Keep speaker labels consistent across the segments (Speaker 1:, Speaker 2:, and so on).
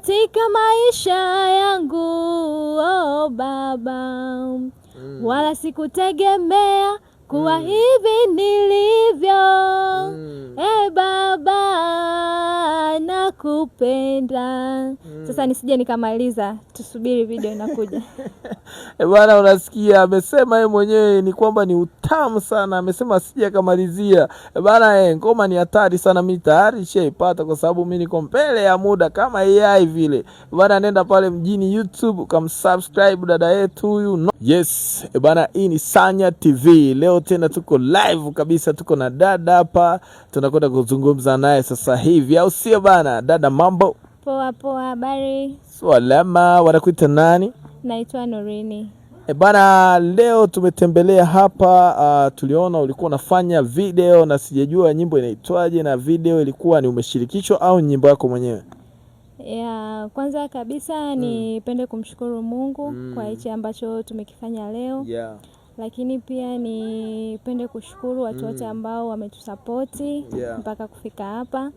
Speaker 1: katika maisha yangu, oh Baba. Wala sikutegemea kuwa hivi nilivyo. Baba, nakupenda. Sasa nisije nikamaliza, tusubiri video inakuja.
Speaker 2: Bwana, unasikia amesema yeye mwenyewe ni kwamba ni utamu sana. Amesema sija kamalizia. Bwana, ngoma ni hatari sana, mimi tayari nishaipata kwa sababu mimi niko mbele ya muda kama AI vile. Bwana, nenda pale mjini YouTube ukamsubscribe dada yetu huyu. Yes, bwana, hii ni Sanya TV. Leo tena tuko live kabisa, tuko na dada hapa. Tunakwenda kuzungumza naye sasa hivi, au sio bana? Dada, mambo?
Speaker 1: Poa poa, habari?
Speaker 2: Salama. Wanakuita nani?
Speaker 1: Naitwa Norini.
Speaker 2: Bana, leo tumetembelea hapa, tuliona ulikuwa unafanya video na sijajua nyimbo inaitwaje, na video ilikuwa ni umeshirikishwa au nyimbo yako mwenyewe?
Speaker 1: Kwanza kabisa nipende kumshukuru Mungu kwa hichi ambacho tumekifanya leo. Lakini pia nipende kushukuru watu wote ambao wametusapoti mpaka kufika hapa.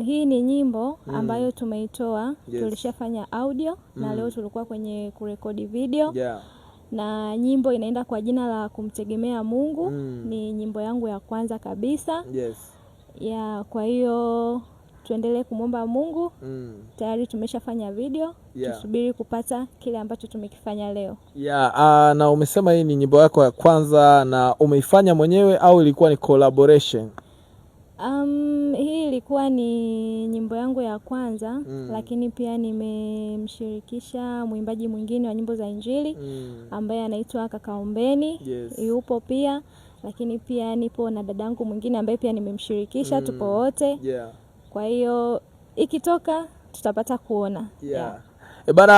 Speaker 1: Hii ni nyimbo ambayo tumeitoa, tulishafanya audio na leo tulikuwa kwenye kurekodi video. Na nyimbo inaenda kwa jina la Kumtegemea Mungu. Ni nyimbo yangu ya kwanza kabisa. Kwa hiyo tuendelee kumwomba Mungu. Tayari tumeshafanya video. Tusubiri kupata kile ambacho tumekifanya leo.
Speaker 2: Na umesema hii ni nyimbo yako ya kwanza, na umeifanya mwenyewe au ilikuwa ni collaboration?
Speaker 1: Hii ilikuwa ni nyimbo yangu ya kwanza, lakini pia nimemshirikisha mwimbaji mwingine wa nyimbo za Injili ambaye anaitwa Kakaombeni. Yupo pia, lakini pia nipo na dadangu mwingine ambaye pia nimemshirikisha. Tupo wote. Kwa hiyo ikitoka tutapata kuona.
Speaker 2: Bana,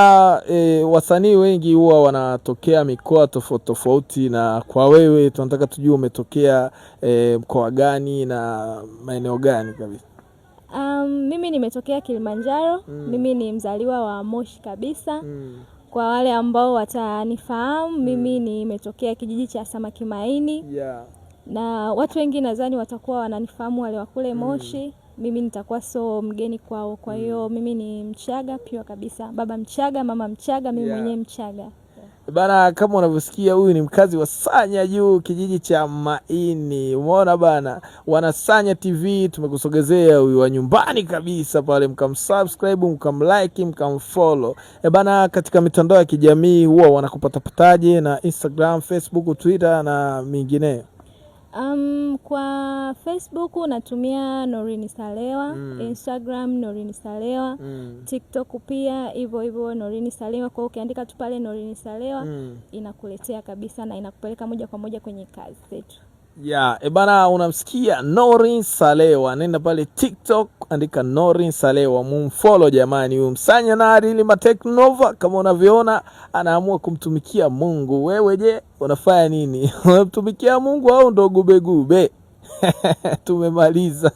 Speaker 2: wasanii wengi huwa wanatokea mikoa tofauti tofauti, na kwa wewe tunataka tujue umetokea mkoa gani na maeneo gani kabisa?
Speaker 1: Mimi nimetokea Kilimanjaro. Mimi ni mzaliwa wa Moshi kabisa. Kwa wale ambao watanifahamu, mimi nimetokea kijiji cha Samaki Maini. Na watu wengi nadhani watakuwa wananifahamu wale wa kule Moshi. Mimi nitakuwa so mgeni kwao. Kwa hiyo mimi ni Mchaga pia kabisa. Baba Mchaga, mama Mchaga, mimi mwenyewe Mchaga.
Speaker 2: Bana, kama unavyosikia huyu ni mkazi wa Sanya Juu, kijiji cha Maini. Umeona bana, wana Sanya TV tumekusogezea huyu wa nyumbani kabisa pale, mkamsubscribe, mkamlike, mkamfollow. Bana, katika mitandao ya kijamii huwa wanakupatapataje, na Instagram, Facebook, Twitter na mingineyo?
Speaker 1: Kwa Facebook natumia Norini Salewa, Instagram Norini Salewa, TikTok pia hivyo Norini Salewa. Kwa ukiandika tu pale Norini Salewa inakuletea kabisa na inakupeleka moja kwa moja kwenye kazi zetu.
Speaker 2: Bana, unamsikia Norini Salewa, nenda pale TikTok, andika Norini Salewa, mumfollow jamani. Huyu Msanya Nari ili Mateknova, kama unavyoona anaamua kumtumikia Mungu. Wewe je, unafanya nini? Unamtumikia Mungu au ndo gube gube? Tumemaliza.